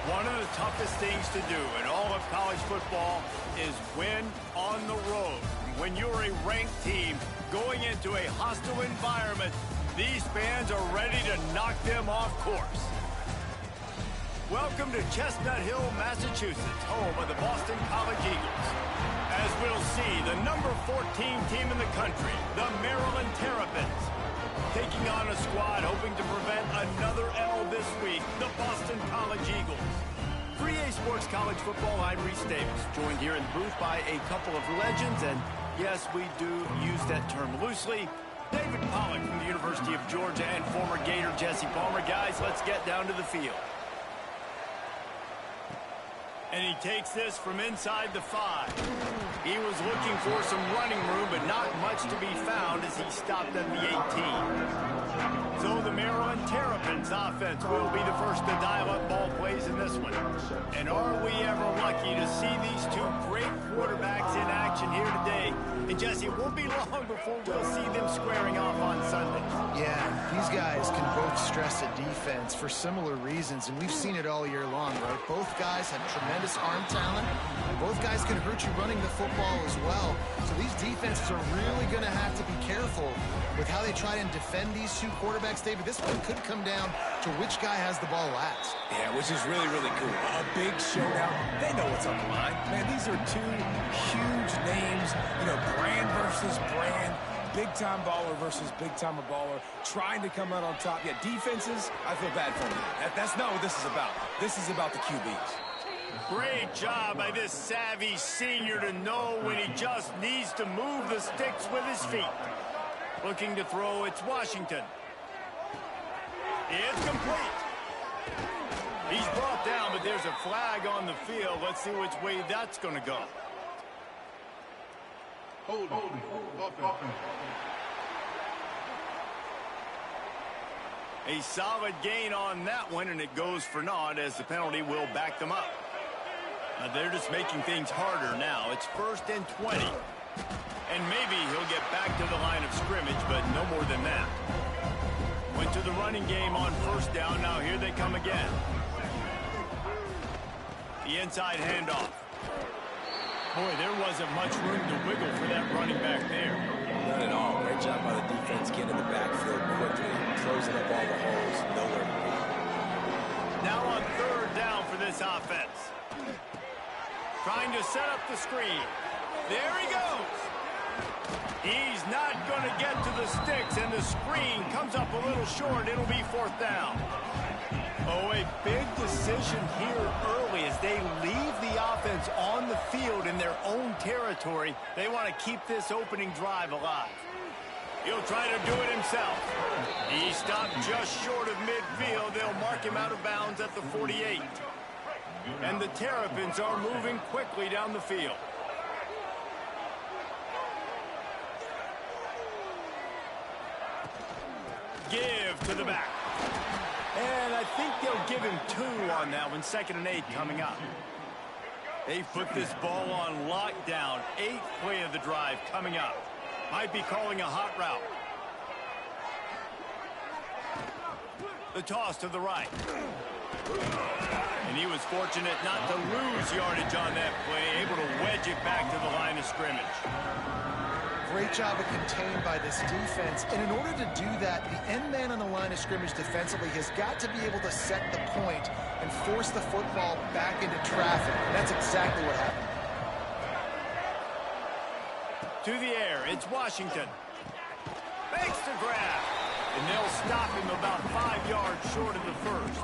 One of the toughest things to do in all of college football is win on the road. When you're a ranked team going into a hostile environment, these fans are ready to knock them off course. Welcome to Chestnut Hill, Massachusetts, home of the Boston College Eagles. As we'll see, the number 14 team in the country, the Maryland Terrapins, taking on a squad hoping to prevent another L this week, the Boston College Eagles. For EA Sports College Football, I'm Reese Davis, joined here in the booth by a couple of legends, and yes, we do use that term loosely. David Pollack from the University of Georgia and former Gator Jesse Palmer. Guys, let's get down to the field. And he takes this from inside the 5. He was looking for some running room, but not much to be found as he stopped at the 18. So the Maryland Terrapins offense will be the first to dial up ball plays in this one. And are we ever lucky to see these two great quarterbacks in action here today? And Jesse, it won't be long before we'll see them squaring off on Sunday. Yeah, these guys can both stress a defense for similar reasons, and we've seen it all year long, right? Both guys have tremendous arm talent, and both guys can hurt you running the football as well. So these defenses are really going to have to be careful with how they try and defend these two quarterbacks, David. This one could come down to which guy has the ball last. Yeah, which is really, really cool. A big showdown. They know what's on the line. Man, these are two huge names, you know, brand versus brand, big-time baller versus big-time baller, trying to come out on top. Yeah, defenses, I feel bad for them. That's not what this is about. This is about the QBs. Great job by this savvy senior to know when he just needs to move the sticks with his feet. Looking to throw, it's Washington. It's complete. He's brought down, but there's a flag on the field. Let's see which way that's going to go. Hold. A solid gain on that one, and it goes for naught as the penalty will back them up. They're just making things harder now. It's 1st and 20. And maybe he'll get back to the line of scrimmage, but no more than that. Went to the running game on 1st down. Now here they come again. The inside handoff. Boy, there wasn't much room to wiggle for that running back there. Not at all. Great job by the defense getting in the backfield quickly, closing up all the holes. Nowhere to be. Now on 3rd down for this offense. Trying to set up the screen. There he goes. He's not going to get to the sticks, and the screen comes up a little short. It'll be 4th down. Oh, a big decision here early as they leave the offense on the field in their own territory. They want to keep this opening drive alive. He'll try to do it himself. He stopped just short of midfield. They'll mark him out of bounds at the 48. And the Terrapins are moving quickly down the field. Give to the back. And I think they'll give him 2 on that one. 2nd and 8 coming up. They've put this ball on lockdown. 8th play of the drive coming up. Might be calling a hot route. The toss to the right. And he was fortunate not to lose yardage on that play. Able to wedge it back to the line of scrimmage. Great job of contained by this defense. And in order to do that, the end man on the line of scrimmage defensively has got to be able to set the point and force the football back into traffic. And that's exactly what happened. To the air, it's Washington. Makes the grab. And they'll stop him about 5 yards short of the 1st.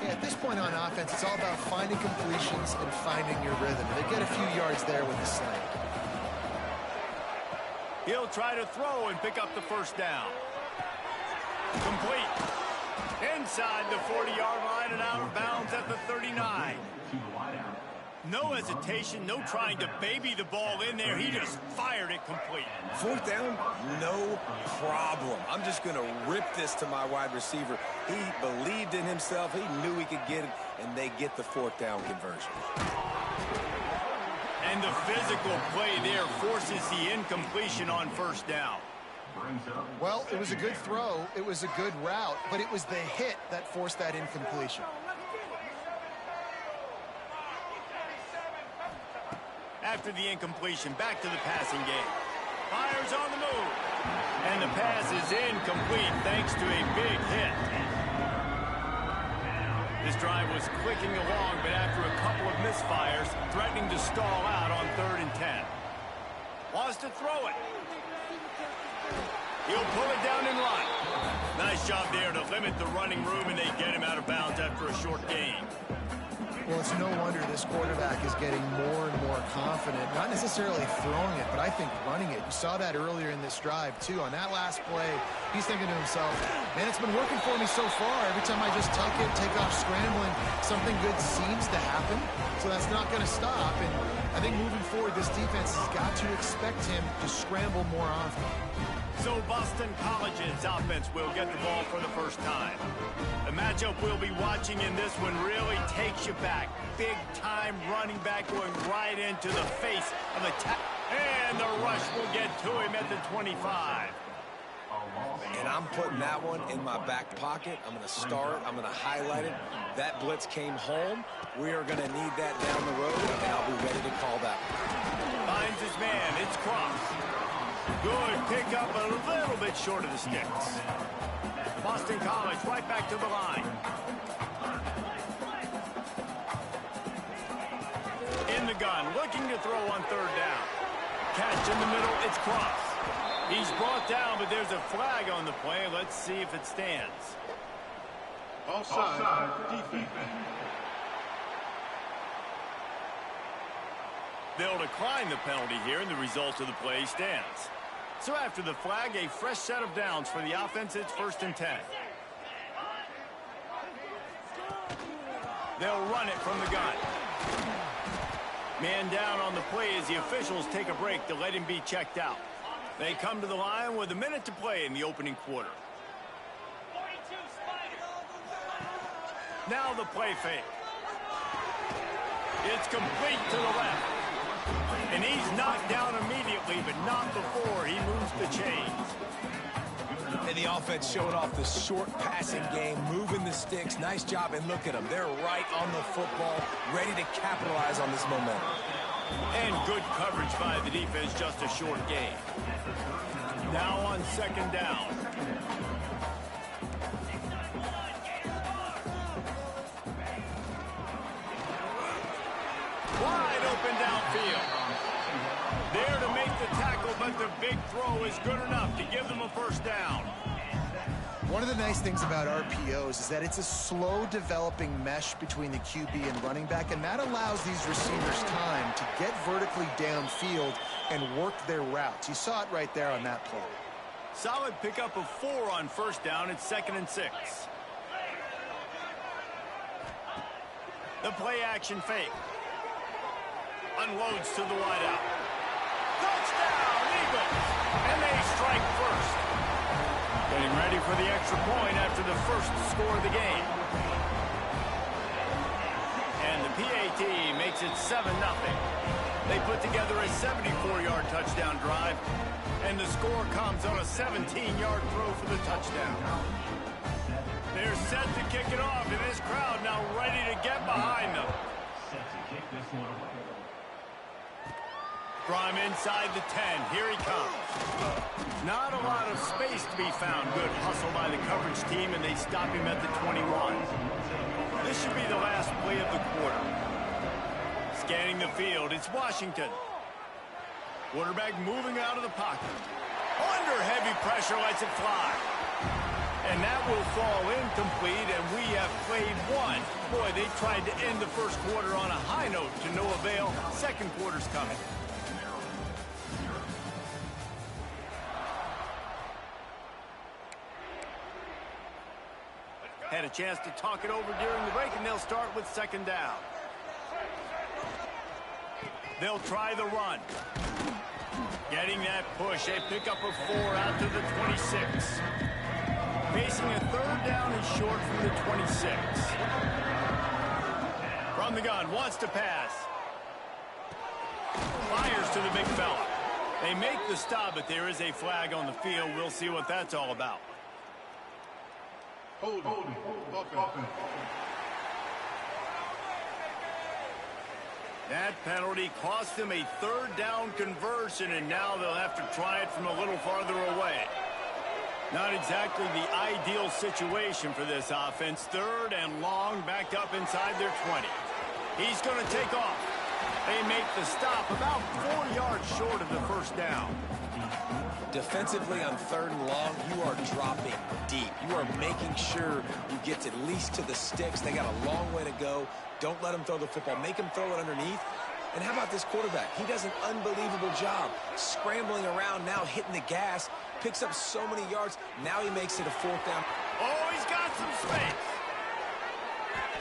Yeah, at this point on offense, it's all about finding completions and finding your rhythm. They get a few yards there with the slant. He'll try to throw and pick up the 1st down. Complete. Inside the 40-yard line and out of bounds at the 39. No hesitation, no trying to baby the ball in there. He just fired it complete. 4th down, no problem. I'm just going to rip this to my wide receiver. He believed in himself. He knew he could get it, and they get the 4th down conversion. And the physical play there forces the incompletion on 1st down. Well, it was a good throw. It was a good route, but it was the hit that forced that incompletion. After the incompletion, back to the passing game. Fires on the move. And the pass is incomplete thanks to a big hit. This drive was clicking along, but after a couple of misfires, threatening to stall out on 3rd and 10. Wants to throw it. He'll pull it down in line. Nice job there to limit the running room, and they get him out of bounds after a short gain. Well, it's no wonder this quarterback is getting more and more confident. Not necessarily throwing it, but I think running it. You saw that earlier in this drive, too. On that last play, he's thinking to himself, man, it's been working for me so far. Every time I just tuck it, take off scrambling, something good seems to happen. So that's not going to stop. And I think moving forward, this defense has got to expect him to scramble more often. So Boston College's offense will get the ball for the first time. The matchup we'll be watching in this one really takes you back. Big-time running back going right into the face of attack. And the rush will get to him at the 25. And I'm putting that one in my back pocket. I'm going to start. I'm going to highlight it. That blitz came home. We are going to need that down the road, and I'll be ready to call that one. Finds his man. It's Cross. Good pick up, a little bit short of the sticks. Boston College right back to the line. In the gun, looking to throw on 3rd down. Catch in the middle, it's Cross. He's brought down, but there's a flag on the play. Let's see if it stands. Offside, defense. They'll decline the penalty here, and the result of the play stands. So after the flag, a fresh set of downs for the offense. It's 1st and 10. They'll run it from the gun. Man down on the play as the officials take a break to let him be checked out. They come to the line with a minute to play in the opening quarter. Now the play fake. It's complete to the left. And he's knocked down immediately, but not before he moves the chains. And the offense showing off the short passing game, moving the sticks. Nice job, and look at them. They're right on the football, ready to capitalize on this momentum. And good coverage by the defense, just a short gain. Now on 2nd down. Wide open downfield. There to make the tackle, but the big throw is good enough to give them a 1st down. One of the nice things about RPOs is that it's a slow developing mesh between the QB and running back, and that allows these receivers time to get vertically downfield and work their routes. You saw it right there on that play. Solid pickup of 4 on 1st down. It's 2nd and 6. The play action fake. Unloads to the wideout. Touchdown, Eagles! And they strike first. Getting ready for the extra point after the first score of the game. And the PAT makes it 7-0. They put together a 74-yard touchdown drive, and the score comes on a 17-yard throw for the touchdown. They're set to kick it off, and this crowd now ready to get behind them. From inside the 10, here he comes. Not a lot of space to be found. Good hustle by the coverage team, and they stop him at the 21. This should be the last play of the quarter. Scanning the field, it's Washington. Quarterback moving out of the pocket. Under heavy pressure, lets it fly. And that will fall incomplete, and we have played one. Boy, they tried to end the first quarter on a high note to no avail. Second quarter's coming. Had a chance to talk it over during the break, and they'll start with 2nd down. They'll try the run. Getting that push, a pickup of 4 out to the 26. Facing a 3rd down and short from the 26. From the gun, wants to pass. Fires to the big fella. They make the stop, but there is a flag on the field. We'll see what that's all about. Hold That penalty cost them a third down conversion, and now they'll have to try it from a little farther away. Not exactly the ideal situation for this offense. Third and long, backed up inside their 20. He's going to take off. They make the stop about 4 yards short of the first down. Defensively on third and long, you are dropping deep. You are making sure you get at least to the sticks. They got a long way to go. Don't let them throw the football. Make them throw it underneath. And how about this quarterback? He does an unbelievable job scrambling around, now hitting the gas, picks up so many yards. Now he makes it a fourth down. Oh, he's got some space.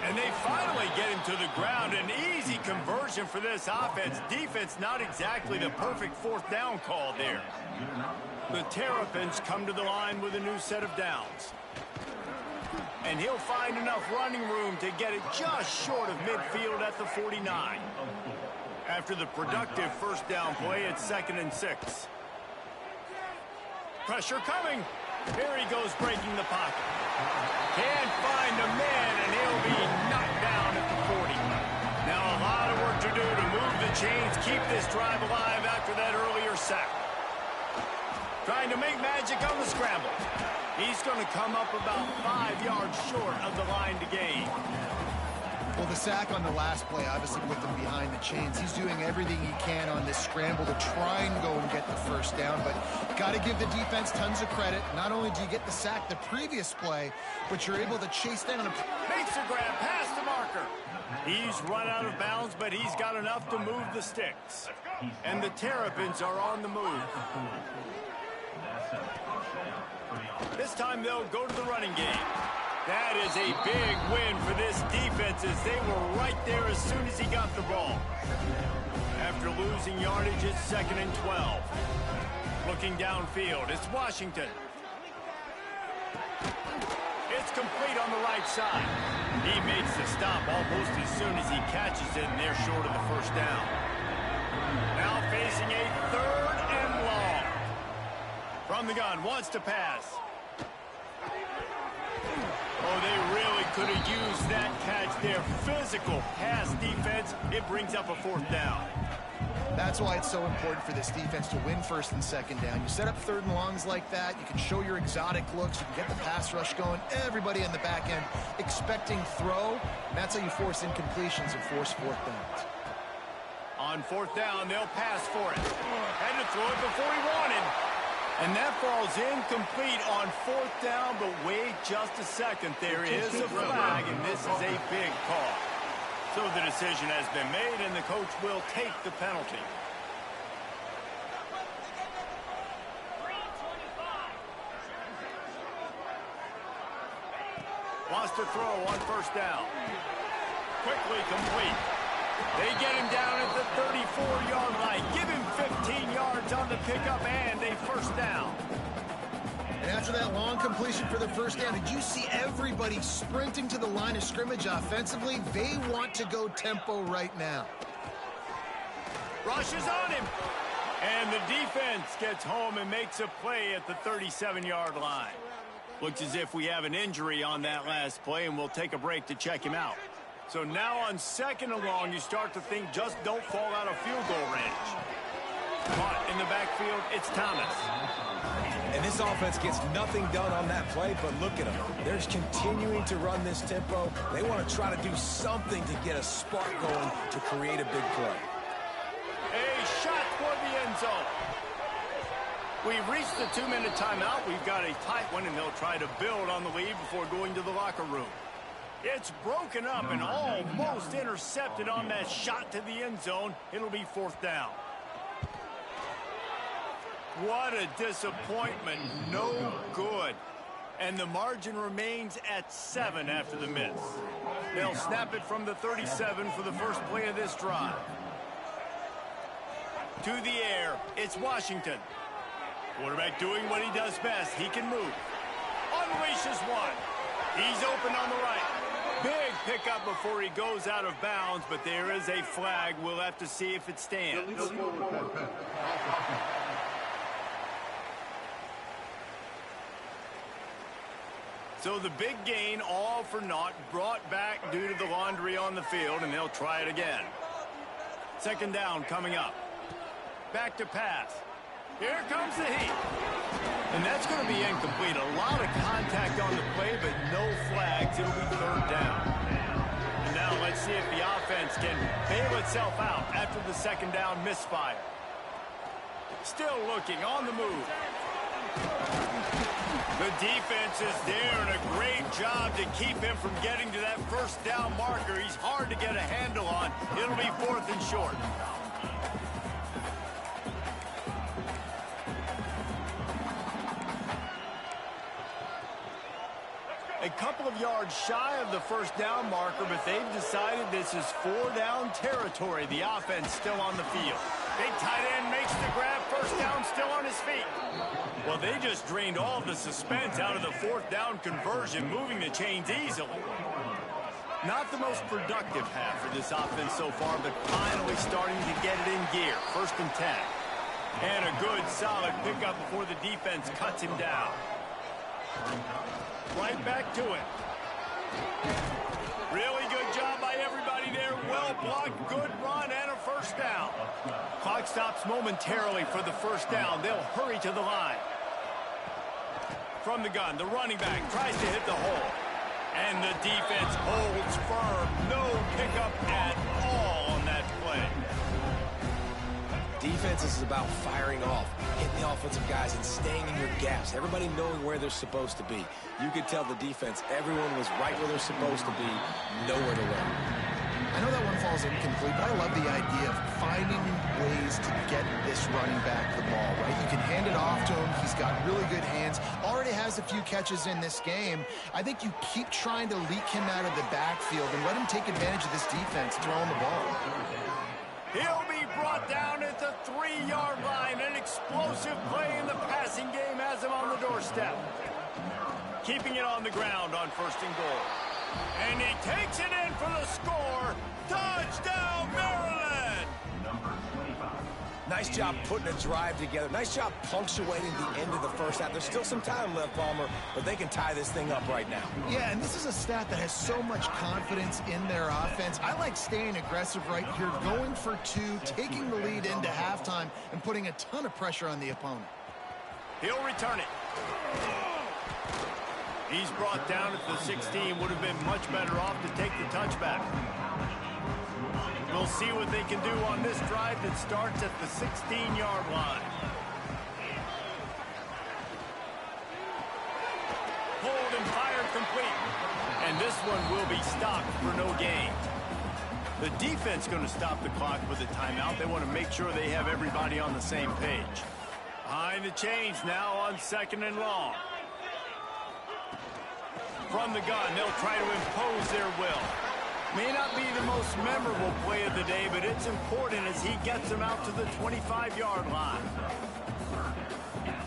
And they finally get him to the ground. An easy conversion for this offense. Defense, not exactly the perfect fourth down call there. The Terrapins come to the line with a new set of downs. And he'll find enough running room to get it just short of midfield at the 49. After the productive first down play, it's 2nd and 6. Pressure coming. Here he goes, breaking the pocket. Can't find a man, and he'll be knocked down at the 40. Now a lot of work to do to move the chains, keep this drive alive after that earlier sack. Trying to make magic on the scramble. He's going to come up about 5 yards short of the line to gain. Well, the sack on the last play obviously put them behind the chains. He's doing everything he can on this scramble to try and go and get the first down, but got to give the defense tons of credit. Not only do you get the sack the previous play, but you're able to chase down a... Makes the grab past the marker. He's run out of bounds, but he's got enough to move the sticks. And the Terrapins are on the move. This time they'll go to the running game. That is a big win for this defense as they were right there as soon as he got the ball. After losing yardage, it's 2nd and 12. Looking downfield, it's Washington. It's complete on the right side. He makes the stop almost as soon as he catches it, and they're short of the first down. Now facing a 3rd and long. From the gun, wants to pass. Oh, they really could have used that catch there. Physical pass defense. It brings up a 4th down. That's why it's so important for this defense to win 1st and 2nd down. You set up 3rd and longs like that. You can show your exotic looks. You can get the pass rush going. Everybody in the back end expecting throw. And that's how you force incompletions and force 4th downs. On 4th down, they'll pass for it. Had to throw it before he wanted. And that falls incomplete on 4th down, but wait just a second. There is a flag, and this is a big call. So the decision has been made, and the coach will take the penalty. Wants to throw on 1st down. Quickly complete. They get him down at the 34-yard line. Give him 15 yards on the pickup and a 1st down. And after that long completion for the 1st down, did you see everybody sprinting to the line of scrimmage offensively? They want to go tempo right now. Rushes on him. And the defense gets home and makes a play at the 37-yard line. Looks as if we have an injury on that last play, and we'll take a break to check him out. So now on 2nd and long, you start to think just don't fall out of field goal range. Caught in the backfield, it's Thomas. And this offense gets nothing done on that play, but look at them. They're continuing to run this tempo. They want to try to do something to get a spark going to create a big play. A shot toward the end zone. We've reached the 2-minute timeout. We've got a tight one, and they'll try to build on the lead before going to the locker room. It's broken up and almost intercepted on that shot to the end zone. It'll be 4th down. What a disappointment. No good. And the margin remains at 7 after the miss. They'll snap it from the 37 for the first play of this drive. To the air, it's Washington. Quarterback doing what he does best. He can move. Unleashes one. He's open on the right. Big pickup before he goes out of bounds, but there is a flag. We'll have to see if it stands. So the big gain, all for naught, brought back due to the laundry on the field, and they'll try it again. Second down coming up. Back to pass. Here comes the heat. And that's going to be incomplete. A lot of contact on the play, but no flags. It'll be third down. And now let's see if the offense can bail itself out after the second down misfire. Still looking on the move. The defense is there, and a great job to keep him from getting to that first down marker. He's hard to get a handle on. It'll be 4th and short. A couple of yards shy of the first down marker, but they've decided this is 4-down territory. The offense still on the field. Big tight end makes the grab. First down still on his feet. Well, they just drained all of the suspense out of the 4th down conversion, moving the chains easily. Not the most productive half for this offense so far, but finally starting to get it in gear. 1st and 10. And a good, solid pickup before the defense cuts him down. Right back to it. Really good job by everybody there. Well blocked, good run, and a first down. Clock stops momentarily for the first down. They'll hurry to the line. From the gun, the running back tries to hit the hole. And the defense holds firm. No pickup at all on that play. Defense is about firing off, hitting the offensive guys, and staying in your gaps. Everybody knowing where they're supposed to be. You could tell the defense, everyone was right where they're supposed to be, nowhere to run. I know that one falls incomplete, but I love the idea of finding ways to get this running back the ball, right? You can hand it off to him. He's got really good hands. Already has a few catches in this game. I think you keep trying to leak him out of the backfield and let him take advantage of this defense throwing the ball. He'll be brought down at the 3-yard line. An explosive play in the passing game has him on the doorstep. Keeping it on the ground on 1st and goal. And he takes it in for the score. Touchdown, Maryland! Nice job putting a drive together. Nice job punctuating the end of the first half. There's still some time left, Palmer, but they can tie this thing up right now. Yeah, and this is a staff that has so much confidence in their offense. I like staying aggressive right here, going for 2, taking the lead into halftime, and putting a ton of pressure on the opponent. He'll return it. He's brought down at the 16. Would have been much better off to take the touchback. We'll see what they can do on this drive that starts at the 16-yard line. Pulled and fired complete. And this one will be stopped for no gain. The defense going to stop the clock with a timeout. They want to make sure they have everybody on the same page. Behind the chains now on 2nd and long. From the gun, they'll try to impose their will. May not be the most memorable play of the day, but it's important as he gets them out to the 25-yard line.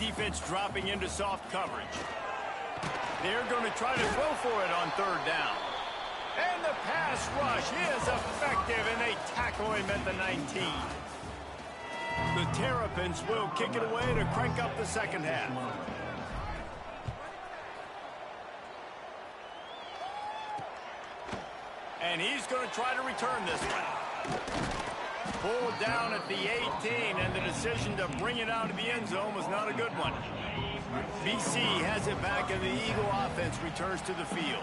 Defense dropping into soft coverage. They're going to try to throw for it on 3rd down. And the pass rush is effective, and they tackle him at the 19. The Terrapins will kick it away to crank up the second half. And he's going to try to return this one. Pulled down at the 18, and the decision to bring it out of the end zone was not a good one. BC has it back, and the Eagle offense returns to the field.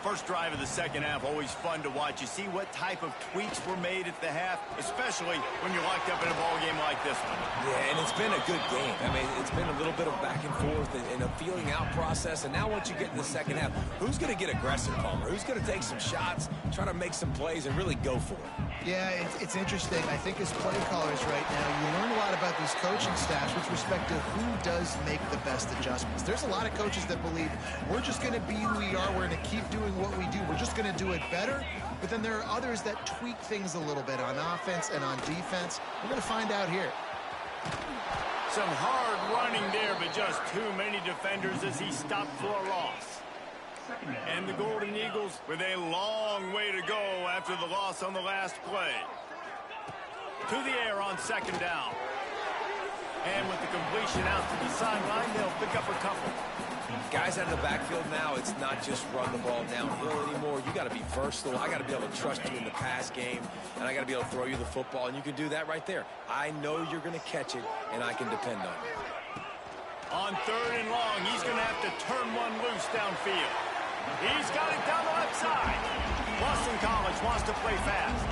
First drive of the second half, always fun to watch. You see what type of tweaks were made at the half, especially when you're locked up in a ball game like this one. Yeah, and it's been a good game. I mean, it's been a little bit of back and forth and a feeling out process. And now once you get in the second half, who's going to get aggressive, Palmer? Who's going to take some shots, try to make some plays, and really go for it? Yeah, it's interesting. I think as play callers right now, you learn a lot about these coaching staffs with respect to who does make the best adjustments. There's a lot of coaches that believe we're just going to be who we are. We're going to keep doing what we do. We're just going to do it better. But then there are others that tweak things a little bit on offense and on defense. We're going to find out here. Some hard running there, but just too many defenders as he stopped for a loss. And the Golden Eagles with a long way to go after the loss on the last play. To the air on 2nd down. And with the completion out to the sideline, they'll pick up a couple. Guys out of the backfield now, it's not just run the ball downhill anymore. You got got to be versatile. I got to be able to trust you in the pass game, and I got to be able to throw you the football, and you can do that right there. I know you're going to catch it, and I can depend on it. On 3rd and long, he's going to have to turn one loose downfield. He's got it down the left side. Boston College wants to play fast.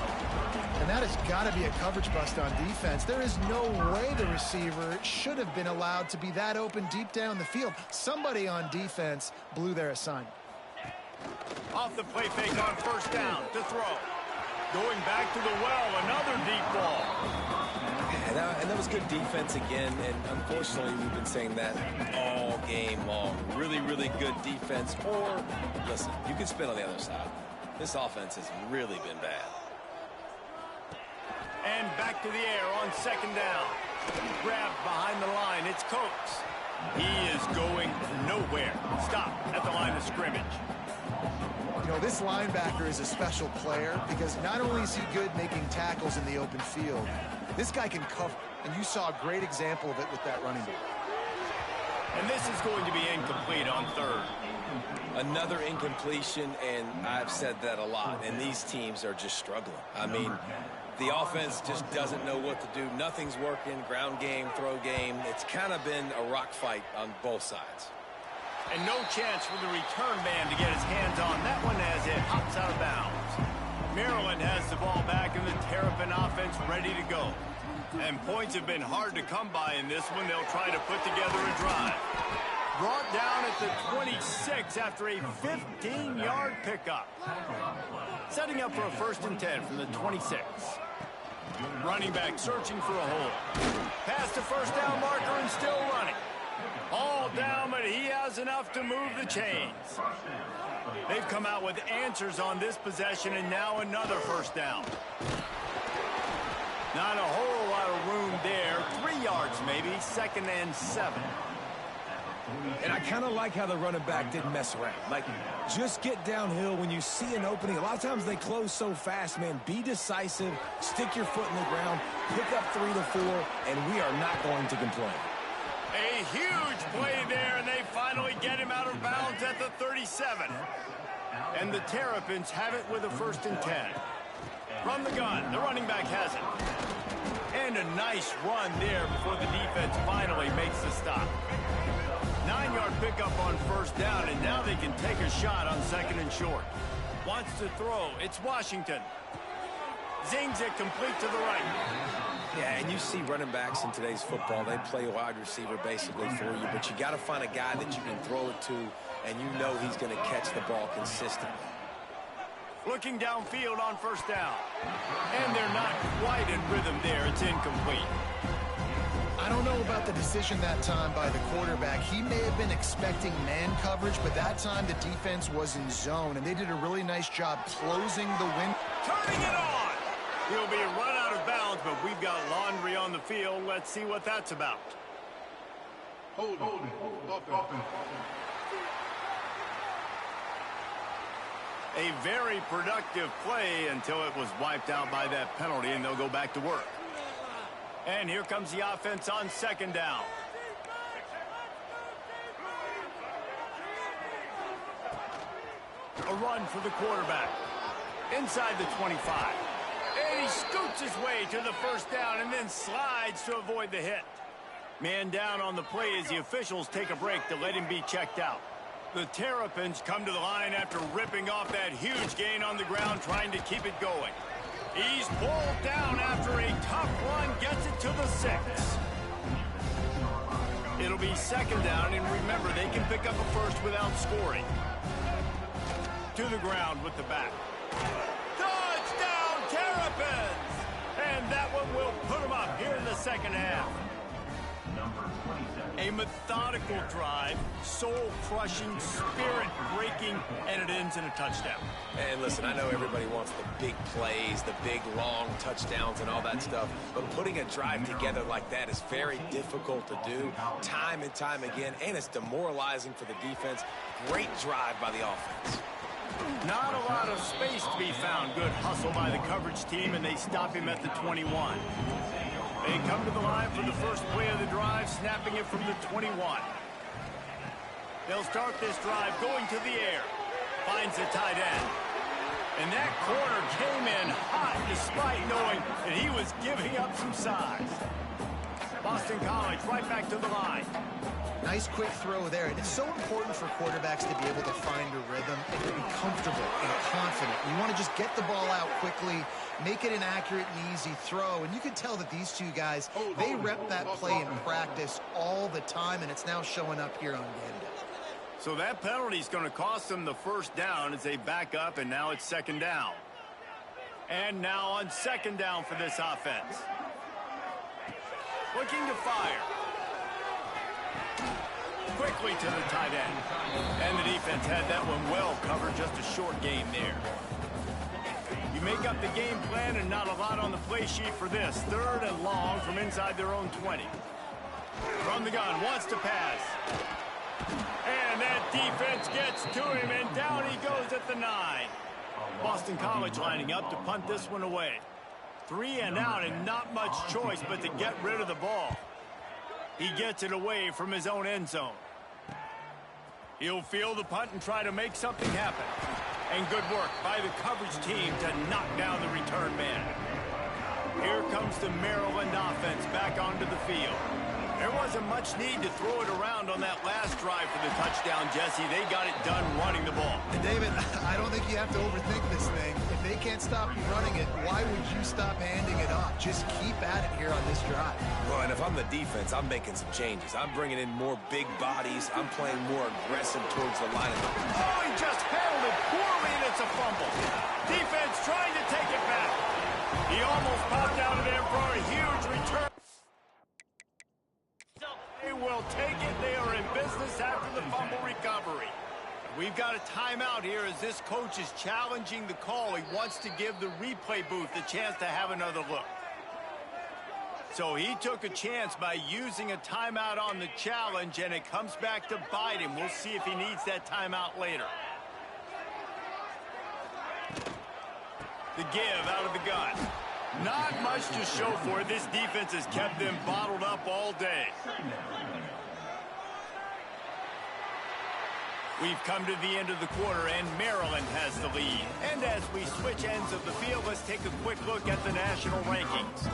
And that has got to be a coverage bust on defense. There is no way the receiver should have been allowed to be that open deep down the field. Somebody on defense blew their assignment. Off the play fake on 1st down to throw. Going back to the well, another deep ball. And that was good defense again, and unfortunately we've been saying that all game long. Really, really good defense. Or, listen, you can spin on the other side. This offense has really been bad. And back to the air on 2nd down. Grabbed behind the line. It's Coates. He is going nowhere. Stop at the line of scrimmage. You know, this linebacker is a special player because not only is he good making tackles in the open field, this guy can cover. And you saw a great example of it with that running back. And this is going to be incomplete on 3rd. Another incompletion, and I've said that a lot, and these teams are just struggling. I mean, the offense just doesn't know what to do. Nothing's working. Ground game, throw game. It's kind of been a rock fight on both sides. And no chance for the return man to get his hands on that one as it hops out of bounds. Maryland has the ball back and the Terrapin offense ready to go. And points have been hard to come by in this one. They'll try to put together a drive. Brought down at the 26 after a 15-yard pickup. Setting up for a 1st and 10 from the 26. Running back searching for a hole. Past the 1st down marker and still running. All down, but he has enough to move the chains. They've come out with answers on this possession, and now another 1st down. Not a whole lot of room there. 3 yards maybe, 2nd and 7. And I kind of like how the running back didn't mess around. Like, just get downhill when you see an opening. A lot of times they close so fast, man. Be decisive, stick your foot in the ground, pick up 3 to 4, and we are not going to complain. A huge play there, and they finally get him out of bounds at the 37. And the Terrapins have it with a 1st and 10. From the gun, the running back has it. And a nice run there before the defense finally makes the stop. 9-yard pickup on 1st down, and now they can take a shot on 2nd and short. Wants to throw. It's Washington. Zings it complete to the right. Yeah, and you see running backs in today's football, they play wide receiver basically for you, but you got to find a guy that you can throw it to, and you know he's going to catch the ball consistently. Looking downfield on 1st down. And they're not quite in rhythm there. It's incomplete. I don't know about the decision that time by the quarterback. He may have been expecting man coverage, but that time the defense was in zone, and they did a really nice job closing the window. Turning it on! He'll be run out of bounds, but we've got laundry on the field. Let's see what that's about. Hold it. A very productive play until it was wiped out by that penalty, and they'll go back to work. And here comes the offense on 2nd down. A run for the quarterback. Inside the 25. And he scoots his way to the 1st down and then slides to avoid the hit. Man down on the play as the officials take a break to let him be checked out. The Terrapins come to the line after ripping off that huge gain on the ground, trying to keep it going. He's pulled down after a tough run, gets it to the 6. It'll be 2nd down, and remember, they can pick up a 1st without scoring. To the ground with the back. Touchdown, Terrapins! And that one will put them up here in the 2nd half. A methodical drive, soul-crushing, spirit-breaking, and it ends in a touchdown. And listen, I know everybody wants the big plays, the big, long touchdowns and all that stuff, but putting a drive together like that is very difficult to do time and time again, and it's demoralizing for the defense. Great drive by the offense. Not a lot of space to be found. Good hustle by the coverage team, and they stop him at the 21. They come to the line for the first play of the drive, snapping it from the 21. They'll start this drive going to the air. Finds the tight end. And that corner came in hot despite knowing that he was giving up some size. Boston College right back to the line. Nice quick throw there. And it's so important for quarterbacks to be able to find a rhythm and to be comfortable and confident. You want to just get the ball out quickly, make it an accurate and easy throw. And you can tell that these two guys, they rep that play in practice all the time, and it's now showing up here on game day. So that penalty is going to cost them the first down as they back up, and now it's second down. And now on second down for this offense. Looking to fire. Quickly to the tight end. And the defense had that one well covered, just a short gain there. You make up the game plan and not a lot on the play sheet for this. Third and long from inside their own 20. From the gun, wants to pass. And that defense gets to him, and down he goes at the 9. Boston College lining up to punt this one away. 3 and out, and not much choice but to get rid of the ball. He gets it away from his own end zone. He'll field the punt and try to make something happen. And good work by the coverage team to knock down the return man. Here comes the Maryland offense back onto the field. There wasn't much need to throw it around on that last drive for the touchdown, Jesse. They got it done running the ball. And David, I don't think you have to overthink this thing. If they can't stop you running it, why would you stop handing it off? Just keep at it here on this drive. Well, and if I'm the defense, I'm making some changes. I'm bringing in more big bodies. I'm playing more aggressive towards the line of the... Oh, he just handled it poorly, and it's a fumble. Defense trying to take it back. He almost popped out of there for a huge return. They will take it. They are in business after the fumble recovery. We've got a timeout here as this coach is challenging the call. He wants to give the replay booth a chance to have another look. So he took a chance by using a timeout on the challenge, and it comes back to bite him. We'll see if he needs that timeout later. The give out of the gun. Not much to show for it. This defense has kept them bottled up all day. We've come to the end of the quarter, and Maryland has the lead. And as we switch ends of the field, let's take a quick look at the national rankings.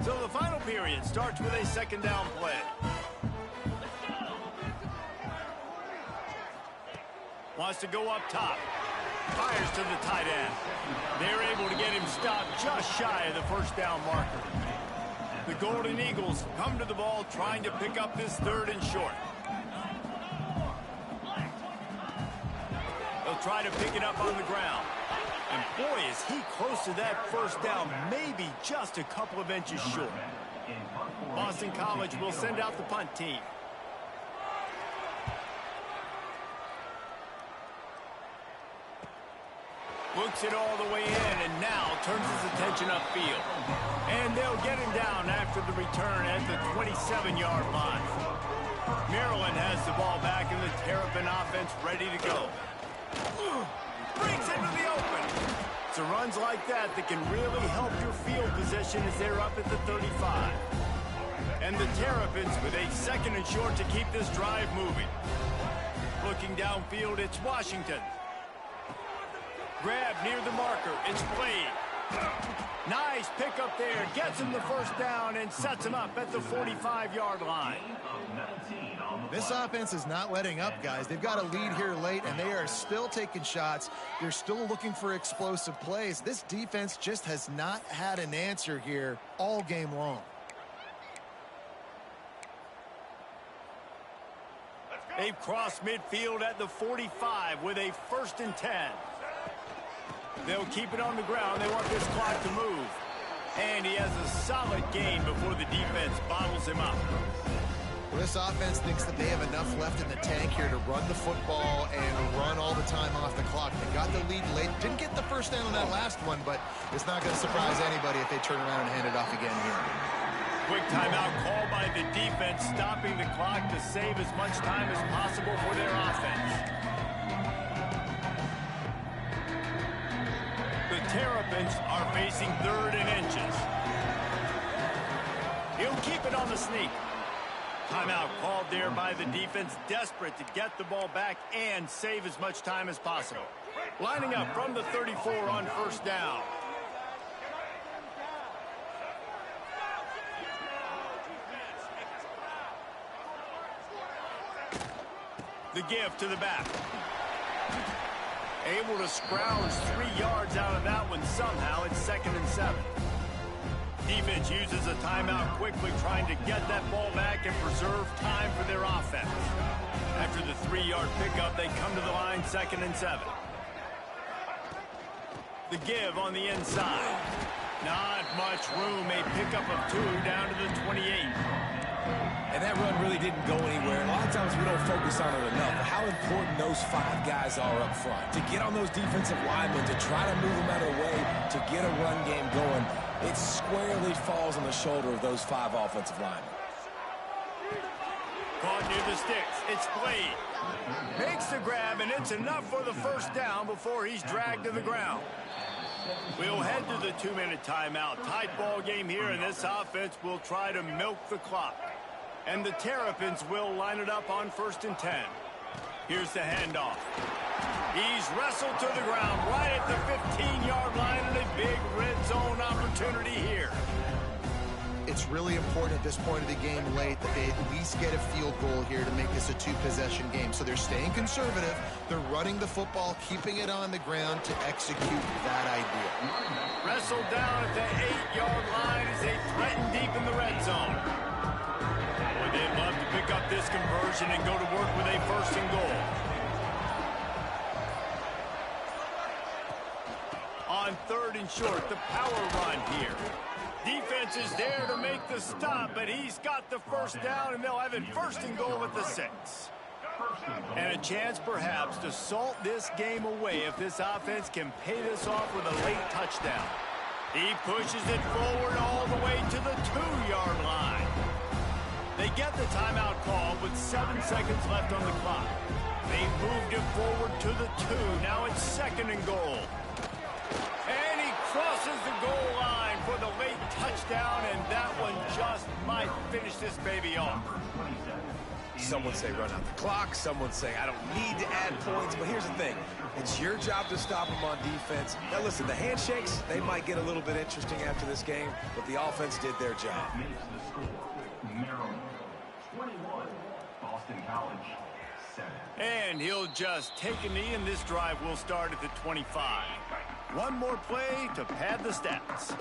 So the final period starts with a second down play. Wants to go up top. Fires to the tight end. They're able to get him stopped just shy of the first down marker. The Golden Eagles come to the ball trying to pick up this third and short. They'll try to pick it up on the ground. And boy, is he close to that first down, maybe just a couple of inches short. Boston College will send out the punt team. Looks it all the way in, and now turns his attention upfield. And they'll get him down after the return at the 27-yard line. Maryland has the ball back, and the Terrapin offense ready to go. Breaks into the open. It's runs like that that can really help your field position as they're up at the 35. And the Terrapins with a second and short to keep this drive moving. Looking downfield, it's Washington. Grab near the marker. It's played. Nice pickup there. Gets him the first down and sets him up at the 45-yard line. This offense is not letting up, guys. They've got a lead here late, and they are still taking shots. They're still looking for explosive plays. This defense just has not had an answer here all game long. They've crossed midfield at the 45 with a 1st and 10. They'll keep it on the ground. They want this clock to move. And he has a solid gain before the defense bottles him up. Well, this offense thinks that they have enough left in the tank here to run the football and run all the time off the clock. They got the lead late. Didn't get the first down on that last one, but it's not going to surprise anybody if they turn around and hand it off again here. Quick timeout call by the defense, stopping the clock to save as much time as possible for their offense. The Terrapins are facing 3rd and inches. He'll keep it on the sneak. Timeout called there by the defense, desperate to get the ball back and save as much time as possible. Lining up from the 34 on first down. The give to the back. Able to scrounge 3 yards out of that one somehow. It's 2nd and 7. Defense uses a timeout quickly, trying to get that ball back and preserve time for their offense. After the 3-yard pickup, they come to the line, 2nd and 7. The give on the inside. Not much room. A pickup of 2 down to the 28. And that run really didn't go anywhere. A lot of times we don't focus on it enough, but how important those 5 guys are up front. To get on those defensive linemen, to try to move them out of the way, to get a run game going, it squarely falls on the shoulder of those 5 offensive linemen. Caught near the sticks. It's Blade. Makes the grab, and it's enough for the first down before he's dragged to the ground. We'll head to the 2-minute timeout. Tight ball game here, and this offense will try to milk the clock. And the Terrapins will line it up on 1st and 10. Here's the handoff. He's wrestled to the ground right at the 15-yard line, and a big red zone opportunity here. It's really important at this point of the game late that they at least get a field goal here to make this a 2-possession game. So they're staying conservative. They're running the football, keeping it on the ground to execute that idea. Wrestled down at the 8-yard line as they threaten deep in the red zone. Boy, they'd love to pick up this conversion and go to work with a 1st and goal. On 3rd and short, the power run here. Defense is there to make the stop, but he's got the first down, and they'll have it 1st and goal at the 6. And a chance perhaps to salt this game away if this offense can pay this off with a late touchdown. He pushes it forward all the way to the 2-yard line. They get the timeout call with 7 seconds left on the clock. They moved it forward to the 2. Now it's 2nd and goal. And he crosses the goal line for the late touchdown, and that one just might finish this baby off. Some would say run out the clock. Some would say I don't need to add points. But here's the thing. It's your job to stop them on defense. Now, listen, the handshakes, they might get a little bit interesting after this game, but the offense did their job. Maryland, 21, Boston College, 7. And he'll just take a knee, and this drive will start at the 25. One more play to pad the stats.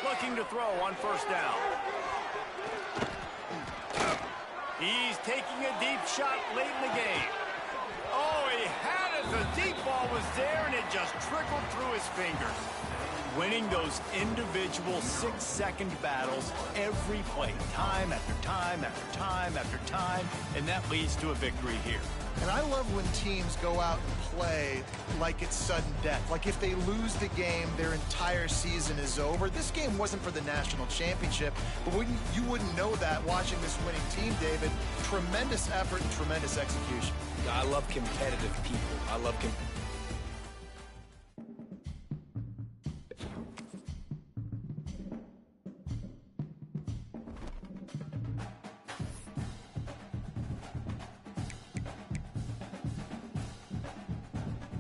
Looking to throw on 1st down. He's taking a deep shot late in the game. Oh, he had it. The deep ball was there, and it just trickled through his fingers. Winning those individual 6-second battles every play, time after time after time after time, and that leads to a victory here. And I love when teams go out and play like it's sudden death. Like if they lose the game, their entire season is over. This game wasn't for the national championship, but you wouldn't know that watching this winning team, David. Tremendous effort and tremendous execution. I love competitive people. I love